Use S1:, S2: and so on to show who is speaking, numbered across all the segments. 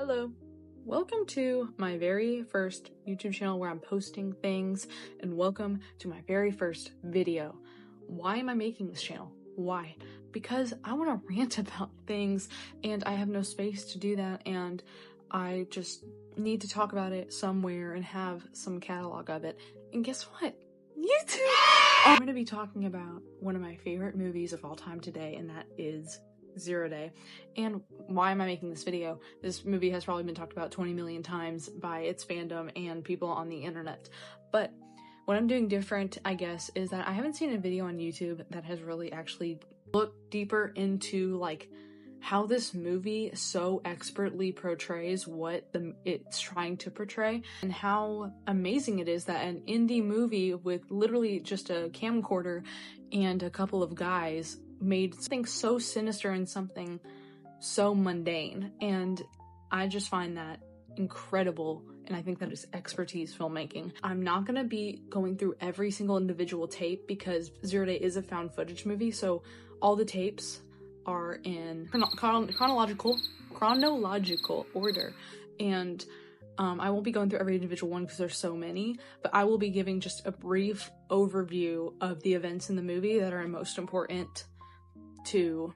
S1: Hello. Welcome to my very first YouTube channel where I'm posting things, and welcome to my very first video. Why am I making this channel? Why? Because I want to rant about things and I have no space to do that, and I just need to talk about it somewhere and have some catalog of it. And guess what? YouTube! I'm going to be talking about one of my favorite movies of all time today, and that is Zero Day. And why am I making this video? This movie has probably been talked about 20 million times by its fandom and people on the internet. But what I'm doing different, I guess, is that I haven't seen a video on YouTube that has really actually looked deeper into like how this movie so expertly portrays what it's trying to portray, and how amazing it is that an indie movie with literally just a camcorder and a couple of guys made something so sinister and something so mundane. And I just find that incredible, and I think that is expertise filmmaking. I'm not gonna be going through every single individual tape because Zero Day is a found footage movie, so all the tapes are in chronological order, and I won't be going through every individual one because there's so many, but I will be giving just a brief overview of the events in the movie that are most important to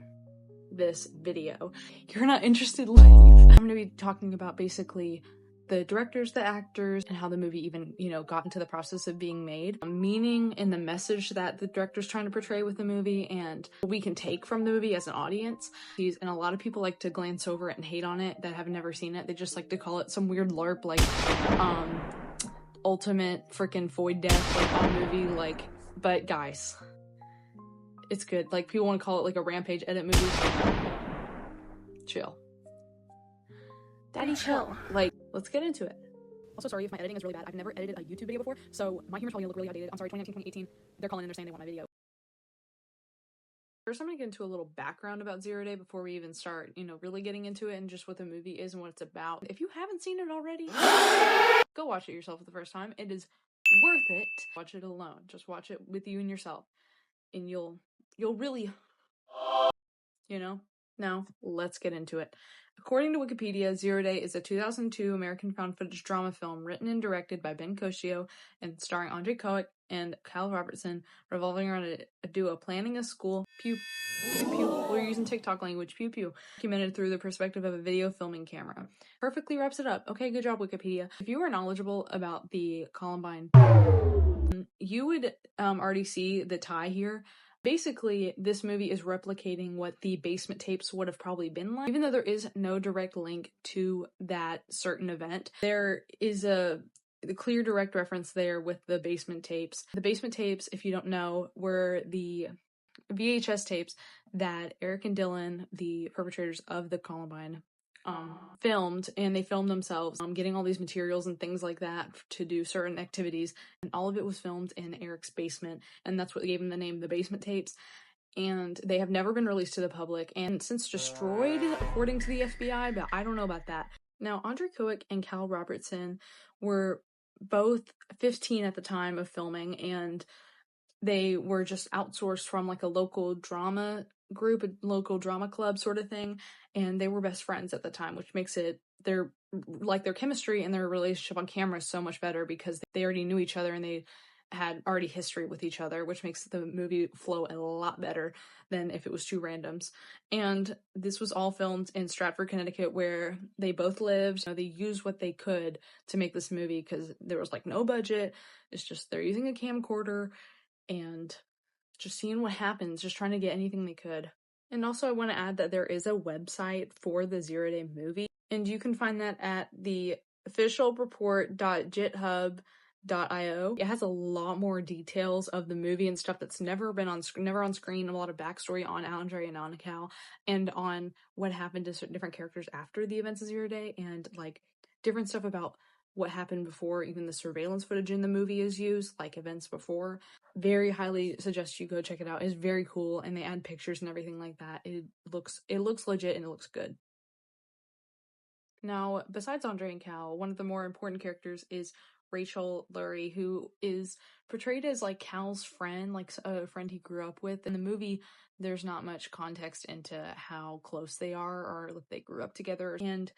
S1: this video. You're not interested, leave. I'm going to be talking about basically the directors, the actors, and how the movie even, got into the process of being made, meaning in the message that the director's trying to portray with the movie, and what we can take from the movie as an audience. And a lot of people like to glance over it and hate on it that have never seen it. They just like to call it some weird LARP, like, ultimate freaking void death, like, on movie, like, but guys, it's good. Like, people want to call it like a rampage edit movie. Chill. Daddy, chill. Like, let's get into it. Also, sorry if my editing is really bad. I've never edited a YouTube video before, so my humor's probably gonna look really outdated. I'm sorry, 2019, 2018, they're calling in, they're saying they want my video. First, I'm gonna get into a little background about Zero Day before we even start, really getting into it and just what the movie is and what it's about. If you haven't seen it already, go watch it yourself for the first time. It is worth it. Watch it alone. Just watch it with you and yourself, and you'll really, Now, let's get into it. According to Wikipedia, Zero Day is a 2002 American found footage drama film written and directed by Ben Coccio and starring Andre Koech and Kyle Robertson, revolving around a duo planning a school pew pew. We're using TikTok language, pew pew, documented through the perspective of a video filming camera. Perfectly wraps it up. Okay, good job, Wikipedia. If you are knowledgeable about the Columbine, you would already see the tie here. Basically, this movie is replicating what the basement tapes would have probably been like. Even though there is no direct link to that certain event, there is a clear direct reference there with the basement tapes. The basement tapes, if you don't know, were the VHS tapes that Eric and Dylan, the perpetrators of the Columbine, filmed, and they filmed themselves getting all these materials and things like that to do certain activities, and all of it was filmed in Eric's basement, and that's what gave him the name The Basement Tapes. And they have never been released to the public and since destroyed according to the FBI, but I don't know about that. Now, Andre Koech and Cal Robertson were both 15 at the time of filming, and they were just outsourced from like a local drama group, a local drama club sort of thing, and they were best friends at the time, which makes it their chemistry and their relationship on camera so much better because they already knew each other and they had already history with each other, which makes the movie flow a lot better than if it was two randoms. And this was all filmed in Stratford, Connecticut, where they both lived. They used what they could to make this movie because there was like no budget. It's just they're using a camcorder and just seeing what happens, just trying to get anything they could. And also I want to add that there is a website for the Zero Day movie, and you can find that at the officialreport.github.io. It has a lot more details of the movie and stuff that's never on screen, a lot of backstory on Andre and on Cal, and on what happened to certain different characters after the events of Zero Day, and like different stuff about what happened before even the surveillance footage in the movie is used, like events before. Very highly suggest you go check it out. It's very cool, and they add pictures and everything like that. It looks legit and it looks good. Now, besides Andre and Cal, one of the more important characters is Rachel Lurie, who is portrayed as like Cal's friend, like a friend he grew up with. In the movie, there's not much context into how close they are or if they grew up together. And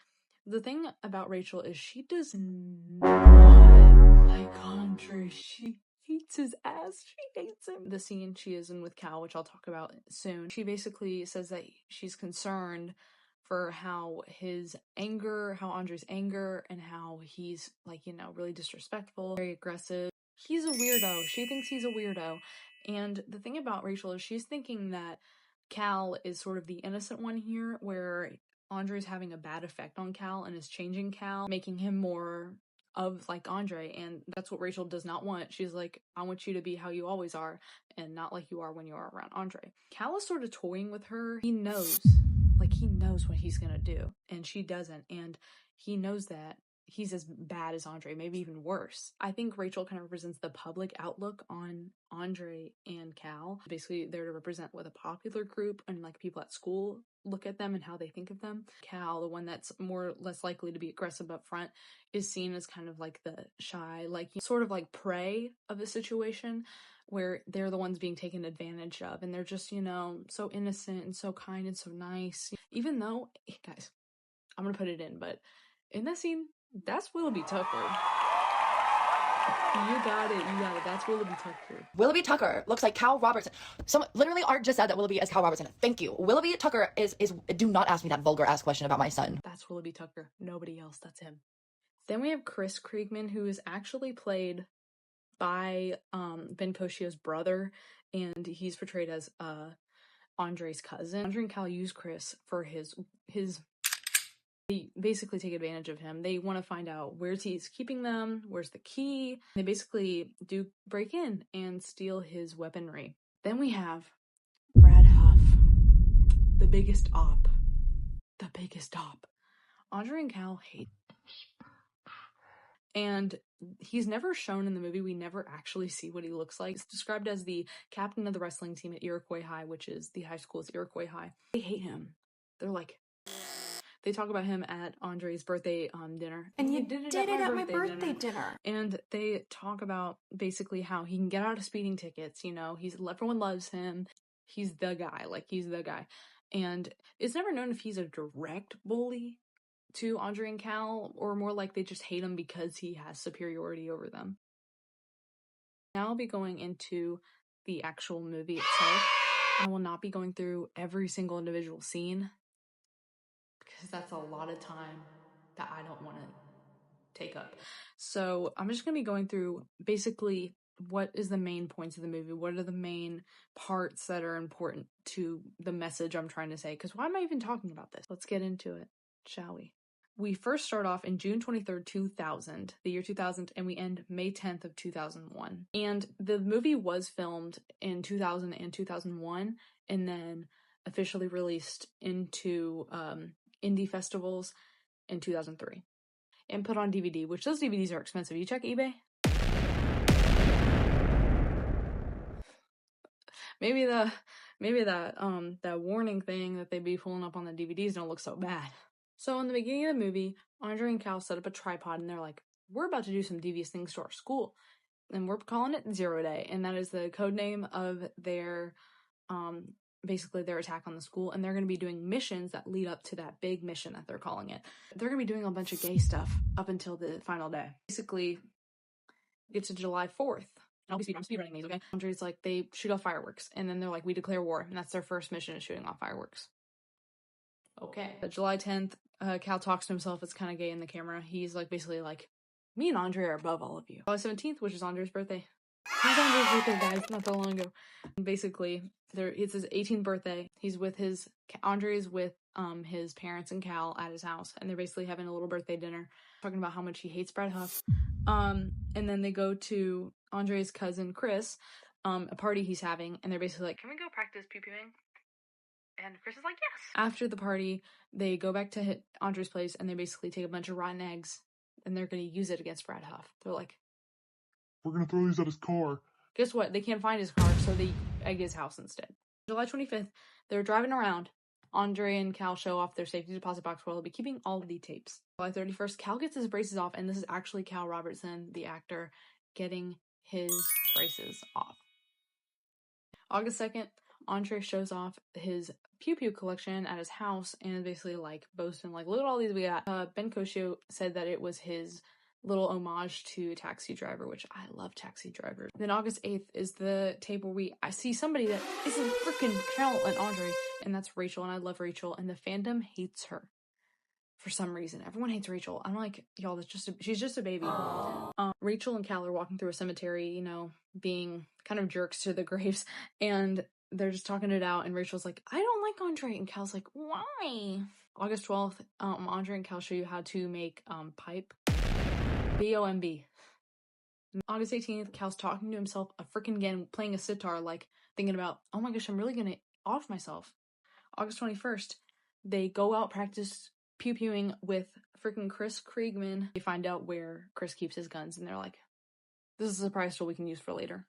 S1: The thing about Rachel is she does not like Andre. She hates his ass. She hates him. The scene she is in with Cal, which I'll talk about soon, she basically says that she's concerned for how Andre's anger, and how he's, like, you know, really disrespectful, very aggressive. He's a weirdo. She thinks he's a weirdo. And the thing about Rachel is she's thinking that Cal is sort of the innocent one here, where Andre's having a bad effect on Cal and is changing Cal, making him more of like Andre, and that's what Rachel does not want. She's like, I want you to be how you always are, and not like you are when you are around Andre. Cal is sort of toying with her. He knows what he's gonna do, and she doesn't, and he knows that he's as bad as Andre, maybe even worse. I think Rachel kind of represents the public outlook on Andre and Cal. Basically, they're to represent what a popular group and like people at school look at them and how they think of them. Cal, the one that's more or less likely to be aggressive up front, is seen as kind of like the shy, like sort of like prey of the situation, where they're the ones being taken advantage of, and they're just, you know, so innocent and so kind and so nice. Even though, guys, I'm gonna put it in, but in that scene, that's Willoughby Tucker. You got it. That's Willoughby Tucker.
S2: Willoughby Tucker looks like Cal Robertson. Literally, Art just said that Willoughby is Cal Robertson. Thank you. Willoughby Tucker is. Do not ask me that vulgar ass question about my son.
S1: That's Willoughby Tucker. Nobody else. That's him. Then we have Chris Kriegman, who is actually played by Ben Koshio's brother, and he's portrayed as Andre's cousin. Andre and Cal use Chris for his they basically take advantage of him. They want to find out where he's keeping them, where's the key. They basically do break in and steal his weaponry. Then we have Brad Huff, the biggest op. Andre and Cal hate him. And he's never shown in the movie. We never actually see what he looks like. He's described as the captain of the wrestling team at Iroquois High, which is the high school is Iroquois High. They hate him. They're like, they talk about him at Andre's birthday dinner.
S2: And you did it at my birthday dinner.
S1: And they talk about basically how he can get out of speeding tickets. You know, everyone loves him. He's the guy. Like, he's the guy. And it's never known if he's a direct bully to Andre and Cal, or more like they just hate him because he has superiority over them. Now I'll be going into the actual movie itself. I will not be going through every single individual scene, because that's a lot of time that I don't want to take up. So I'm just going to be going through basically what is the main points of the movie, what are the main parts that are important to the message I'm trying to say, because why am I even talking about this? Let's get into it, shall we? We first start off in June 23rd, 2000, the year 2000, and we end May 10th of 2001. And the movie was filmed in 2000 and 2001, and then officially released into indie festivals in 2003. And put on DVD, which those DVDs are expensive. You check eBay? Maybe that warning thing that they'd be pulling up on the DVDs don't look so bad. So in the beginning of the movie, Andre and Cal set up a tripod, and they're like, we're about to do some devious things to our school, and we're calling it Zero Day, and that is the code name of their basically their attack on the school, and they're going to be doing missions that lead up to that big mission that they're calling it. They're going to be doing a bunch of gay stuff up until the final day. Basically, it's July 4th. I'm speedrunning these, okay? Andre's like, they shoot off fireworks, and then they're like, we declare war, and that's their first mission, is shooting off fireworks. Okay. July 10th, Cal talks to himself. It's kind of gay in the camera. He's like, basically like, me and Andre are above all of you. July 17th, which is Andre's birthday. It was Andre's birthday, guys, not that long ago. And basically, it's his 18th birthday. Andre is with his parents and Cal at his house, and they're basically having a little birthday dinner, talking about how much he hates Brad Huff. And then they go to Andre's cousin Chris, a party he's having, and they're basically like, can we go practice pew-pewing? And Chris is like, yes. After the party, they go back to Andre's place, and they basically take a bunch of rotten eggs, and they're going to use it against Brad Huff. They're like,
S3: we're going to throw these at his car.
S1: Guess what? They can't find his car, so they egg his house instead. July 25th, they're driving around. Andre and Cal show off their safety deposit box where they'll be keeping all of the tapes. July 31st, Cal gets his braces off, and this is actually Cal Robertson, the actor, getting his braces off. August 2nd, Andre shows off his Pew Pew collection at his house and basically like boasting like, look at all these we got. Ben Coccio said that it was his little homage to Taxi Driver, which I love Taxi Driver. Then August 8th is the tape where I see somebody that isn't freaking Cal and Andre, and that's Rachel, and I love Rachel, and the fandom hates her for some reason. Everyone hates Rachel. I'm like, y'all, she's just a baby. Rachel and Cal are walking through a cemetery, you know, being kind of jerks to the graves, and they're just talking it out, and Rachel's like, I don't like Andre, and Cal's like, why? August 12th, Andre and Cal show you how to make pipe. B-O-M-B. August 18th, Cal's talking to himself freaking again, playing a sitar, like thinking about, oh my gosh, I'm really gonna off myself. August 21st, they go out practice pew-pewing with freaking Chris Kriegman. They find out where Chris keeps his guns, and they're like, this is a surprise tool we can use for later.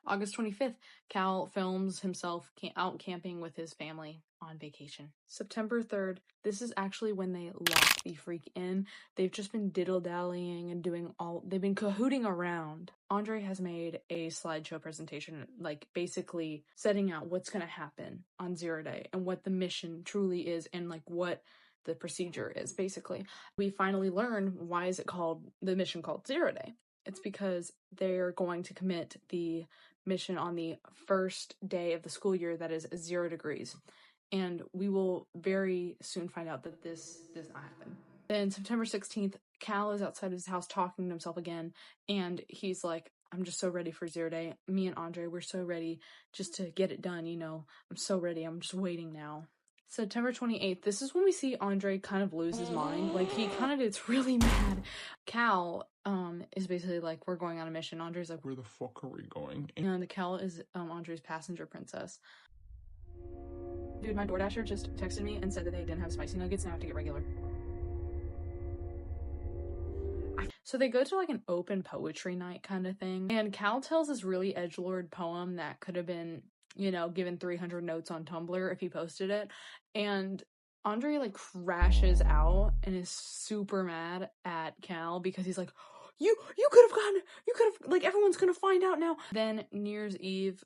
S1: August 25th, Cal films himself out camping with his family on vacation. September 3rd, this is actually when they lock the freak in. They've just been diddle-dallying and they've been cahooting around. Andre has made a slideshow presentation, like basically setting out what's going to happen on Zero Day and what the mission truly is and like what the procedure is, basically. We finally learn why is it called, the mission called Zero Day. It's because they're going to commit the mission on the first day of the school year that is 0 degrees. And we will very soon find out that this does not happen. Then September 16th, Cal is outside his house talking to himself again. And he's like, I'm just so ready for 0 Day. Me and Andre, we're so ready just to get it done, you know. I'm so ready. I'm just waiting now. September 28th, this is when we see Andre kind of lose his mind. Like, he kind of gets really mad. Cal is basically like, we're going on a mission. Andre's like,
S3: Where the fuck are we going?
S1: and Cal is Andre's passenger princess. Dude, my DoorDasher just texted me and said that they didn't have spicy nuggets and I have to get regular. So they go to like an open poetry night kind of thing. And Cal tells this really edgelord poem that could have been, you know, given 300 notes on Tumblr if he posted it. And Andre like crashes out and is super mad at Cal because he's like, you could have, like, everyone's gonna find out now. Then New Year's Eve,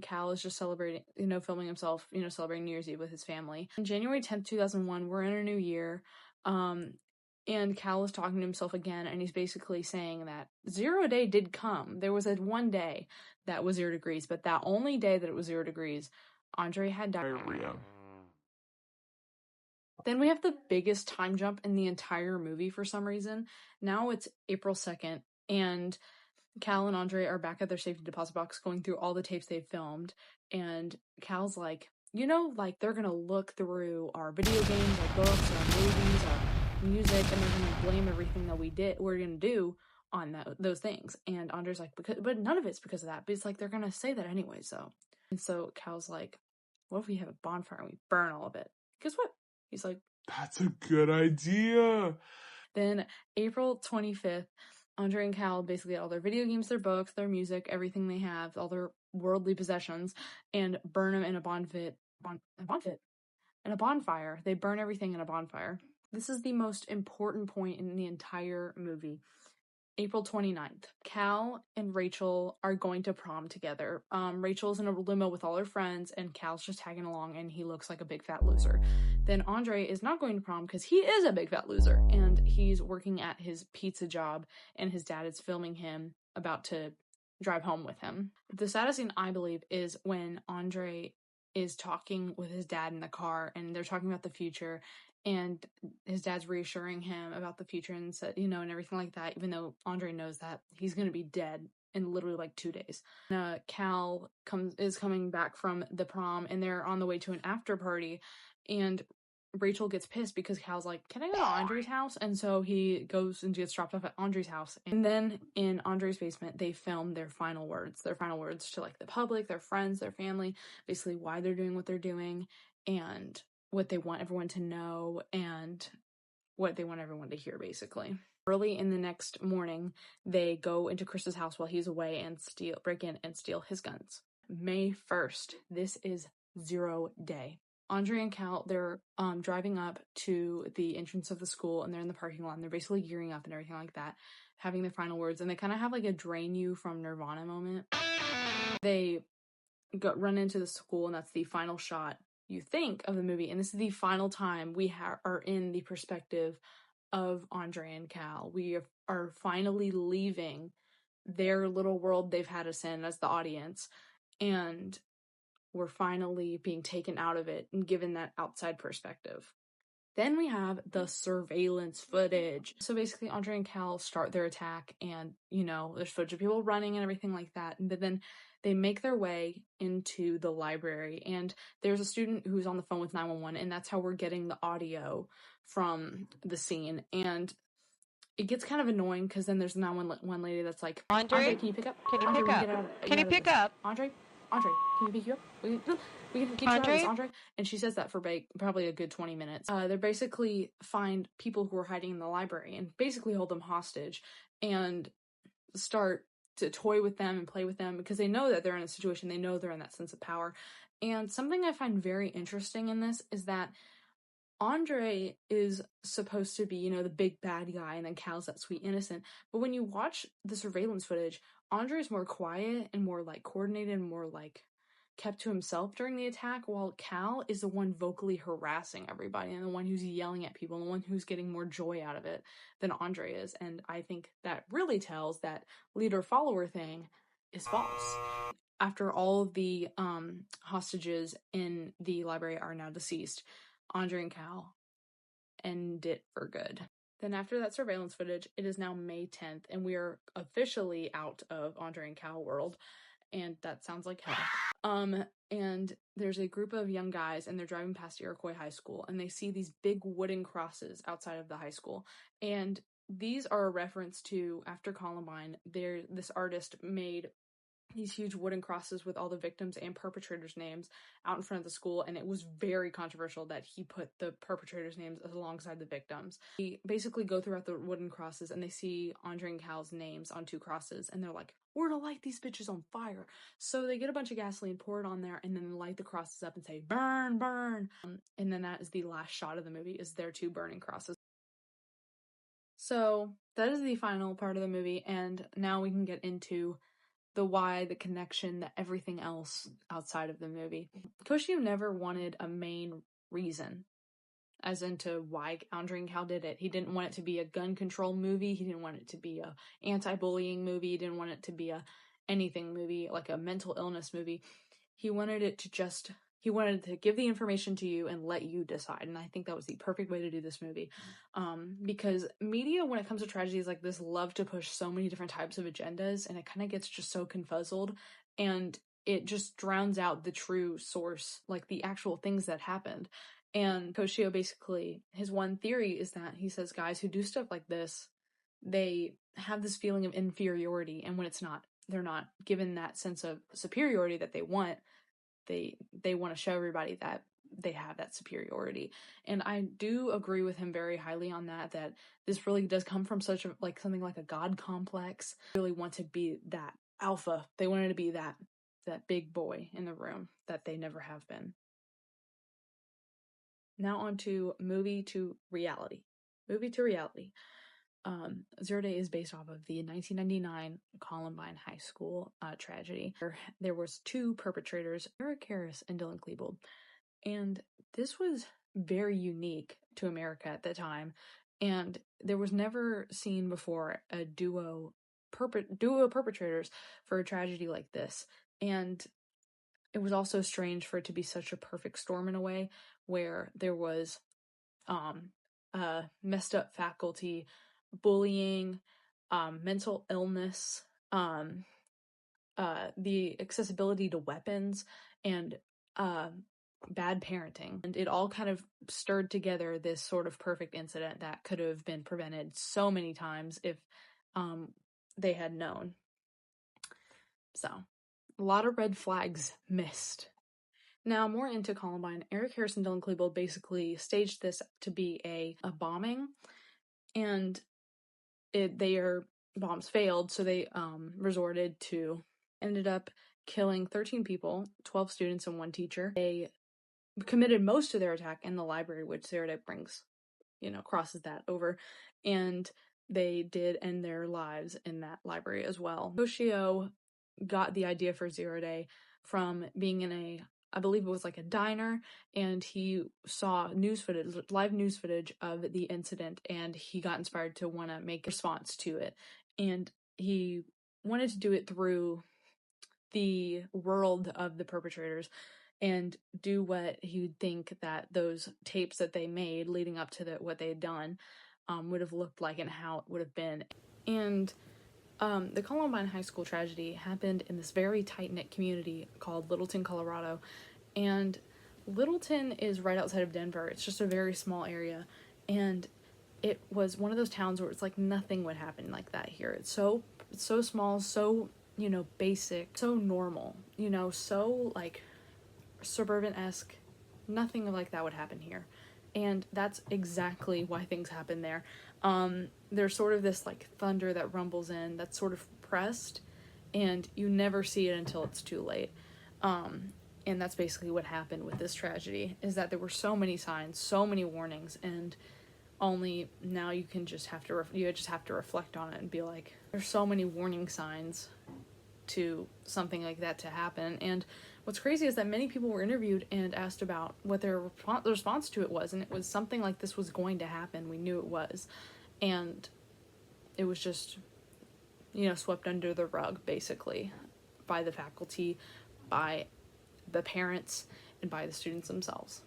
S1: Cal is just celebrating, you know, filming himself, you know, celebrating New Year's Eve with his family. On January 10th, 2001, we're in a new year, and Cal is talking to himself again, and he's basically saying that 0 Day did come. There was one day that was 0 degrees, but that only day that it was 0 degrees, Andre had diarrhea. Then we have the biggest time jump in the entire movie for some reason. Now it's April 2nd, and Cal and Andre are back at their safety deposit box going through all the tapes they've filmed, and Cal's like, you know, like, they're gonna look through our video games, our books, our movies, our music, and they're gonna blame everything that we're gonna do on those things. And Andre's like, but none of it's because of that. But it's like, they're gonna say that anyway, so. And so Cal's like, what if we have a bonfire and we burn all of it? Guess what? He's like,
S3: that's a good idea.
S1: Then April 25th, Andre and Cal basically get all their video games, their books, their music, everything they have, all their worldly possessions, and burn them in a bonfire. They burn everything in a bonfire. This is the most important point in the entire movie. April 29th, Cal and Rachel are going to prom together. Rachel's in a limo with all her friends, and Cal's just tagging along, and he looks like a big fat loser. Then Andre is not going to prom because he is a big fat loser, and he's working at his pizza job, and his dad is filming him about to drive home with him. The saddest scene, I believe, is when Andre is talking with his dad in the car, and they're talking about the future, and his dad's reassuring him about the future and said, you know, and everything like that, even though Andre knows that he's going to be dead in literally like 2 days. Cal is coming back from the prom, and they're on the way to an after party, and Rachel gets pissed because Cal's like, can I go to Andre's house? And so he goes and gets dropped off at Andre's house. And then in Andre's basement, they film their final words to like the public, their friends, their family, basically why they're doing what they're doing, and what they want everyone to know, and what they want everyone to hear, basically. Early in the next morning, they go into Chris's house while he's away and break in and steal his guns. May 1st, this is 0 Day. Andre and Cal, they're driving up to the entrance of the school, and they're in the parking lot, and they're basically gearing up and everything like that, having their final words, and they kind of have like a Drain You from Nirvana moment. They run into the school, and that's the final shot you think of the movie. And this is the final time we are in the perspective of Andre and Cal. We are finally leaving their little world they've had us in as the audience, and we're finally being taken out of it and given that outside perspective. Then we have the surveillance footage. So basically, Andre and Cal start their attack, and, there's footage of people running and everything like that. But then they make their way into the library, and there's a student who's on the phone with 911, and that's how we're getting the audio from the scene. And it gets kind of annoying because then there's the 911 lady that's like, Andre, can you pick up?
S4: Can you
S1: Andre,
S4: pick
S1: we
S4: up?
S1: can get out,
S4: Can you pick up?
S1: Andre, can you pick you up? We can get you out of this, Andre. And she says that for probably a good 20 minutes. They basically find people who are hiding in the library and basically hold them hostage and start to toy with them and play with them because they know that they're in a situation. They know they're in that sense of power. And something I find very interesting in this is that Andre is supposed to be, the big bad guy, and then Cal's that sweet innocent. But when you watch the surveillance footage, Andre is more quiet and more coordinated and more kept to himself during the attack, while Cal is the one vocally harassing everybody and the one who's yelling at people and the one who's getting more joy out of it than Andre is. And I think that really tells that leader-follower thing is false. After all of the hostages in the library are now deceased, Andre and Cal end it for good. Then after that surveillance footage, it is now May 10th, and we are officially out of Andre and Cal world, and that sounds like hell. And there's a group of young guys, and they're driving past Iroquois High School, and they see these big wooden crosses outside of the high school, and these are a reference to, after Columbine, this artist made these huge wooden crosses with all the victims and perpetrators' names out in front of the school, and it was very controversial that he put the perpetrators' names alongside the victims. They basically go throughout the wooden crosses, and they see Andre and Cal's names on 2 crosses, and they're like, we're gonna light these bitches on fire. So they get a bunch of gasoline, pour it on there, and then light the crosses up and say, burn, burn. And then that is the last shot of the movie, is their 2 burning crosses. So that is the final part of the movie, and now we can get into the why, the connection, the everything else outside of the movie. Koshio never wanted a main reason, as into why Andre and Cal did it. He didn't want it to be a gun control movie. He didn't want it to be a anti-bullying movie. He didn't want it to be a anything movie, like a mental illness movie. He wanted it to he wanted to give the information to you and let you decide. And I think that was the perfect way to do this movie. Because media, when it comes to tragedies like this, love to push so many different types of agendas, and it kind of gets just so confuzzled, and it just drowns out the true source, like the actual things that happened. And Koshio basically, his one theory is that he says guys who do stuff like this, they have this feeling of inferiority, and when they're not given that sense of superiority that they want, they want to show everybody that they have that superiority. And I do agree with him very highly on that this really does come from such something like a god complex. They really want to be that alpha. They wanted to be that big boy in the room that they never have been. Now on to movie to reality. Zero Day is based off of the 1999 Columbine High School tragedy. There was 2 perpetrators, Eric Harris and Dylan Klebold, and this was very unique to America at the time, and there was never seen before a duo perpetrators for a tragedy like this. And it was also strange for it to be such a perfect storm in a way, where there was messed up faculty, bullying, mental illness, the accessibility to weapons, and bad parenting. And it all kind of stirred together this sort of perfect incident that could have been prevented so many times if they had known. So, a lot of red flags missed. Now, more into Columbine, Eric Harris and Dylan Klebold basically staged this to be a bombing, and their bombs failed, so they ended up killing 13 people, 12 students and 1 teacher. They committed most of their attack in the library, which Zero Day brings, crosses that over, and they did end their lives in that library as well. Koshio got the idea for Zero Day from being in I believe it was like a diner, and he saw live news footage of the incident, and he got inspired to want to make a response to it. And he wanted to do it through the world of the perpetrators and do what he would think that those tapes that they made leading up to what they had done would have looked like and how it would have been. And the Columbine High School tragedy happened in this very tight-knit community called Littleton, Colorado. And Littleton is right outside of Denver. It's just a very small area. And it was one of those towns where it's like nothing would happen like that here. It's so small, so, basic, so normal, so like suburban-esque. Nothing like that would happen here. And that's exactly why things happen there. There's sort of this like thunder that rumbles in that's sort of pressed, and you never see it until it's too late. And that's basically what happened with this tragedy, is that there were so many signs, so many warnings, and only now you just have to reflect on it and be like, there's so many warning signs to something like that to happen. And what's crazy is that many people were interviewed and asked about what their response to it was, and it was something like this was going to happen. We knew it was, and it was just, swept under the rug, basically, by the faculty, by the parents, and by the students themselves.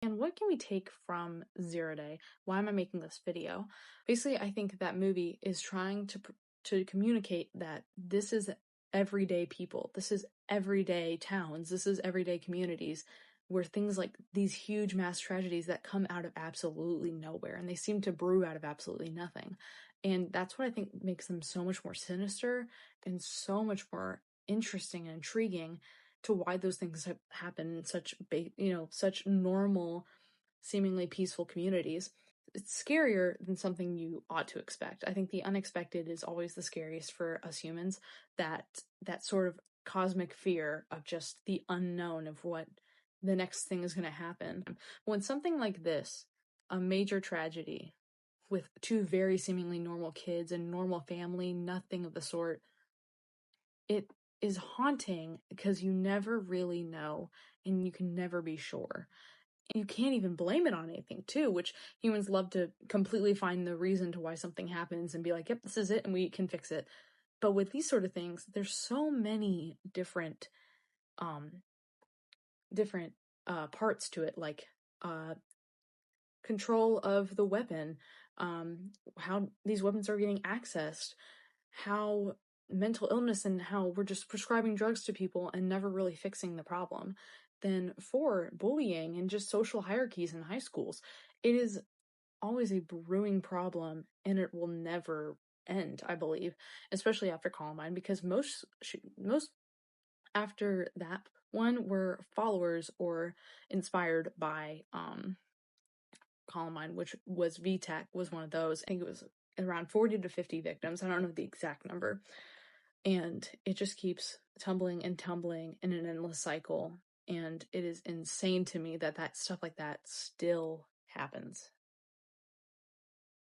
S1: And what can we take from Zero Day? Why am I making this video? Basically, I think that movie is trying to communicate that this is everyday people. This is everyday towns. This is everyday communities where things like these huge mass tragedies that come out of absolutely nowhere, and they seem to brew out of absolutely nothing. And that's what I think makes them so much more sinister and so much more interesting and intriguing to why those things happen in such normal, seemingly peaceful communities. It's scarier than something you ought to expect. I think the unexpected is always the scariest for us humans, that sort of cosmic fear of just the unknown of what the next thing is going to happen. When something like this, a major tragedy with two very seemingly normal kids and normal family, nothing of the sort, it is haunting because you never really know and you can never be sure. You can't even blame it on anything, too, which humans love to completely find the reason to why something happens and be like, yep, this is it, and we can fix it. But with these sort of things, there's so many different parts to it, like control of the weapon, how these weapons are getting accessed, how mental illness and how we're just prescribing drugs to people and never really fixing the problem. Then for bullying and just social hierarchies in high schools, it is always a brewing problem, and it will never end, I believe, especially after Columbine, because most after that one were followers or inspired by Columbine, which was VTech was one of those. I think it was around 40 to 50 victims. I don't know the exact number. And it just keeps tumbling and tumbling in an endless cycle. And it is insane to me that stuff like that still happens.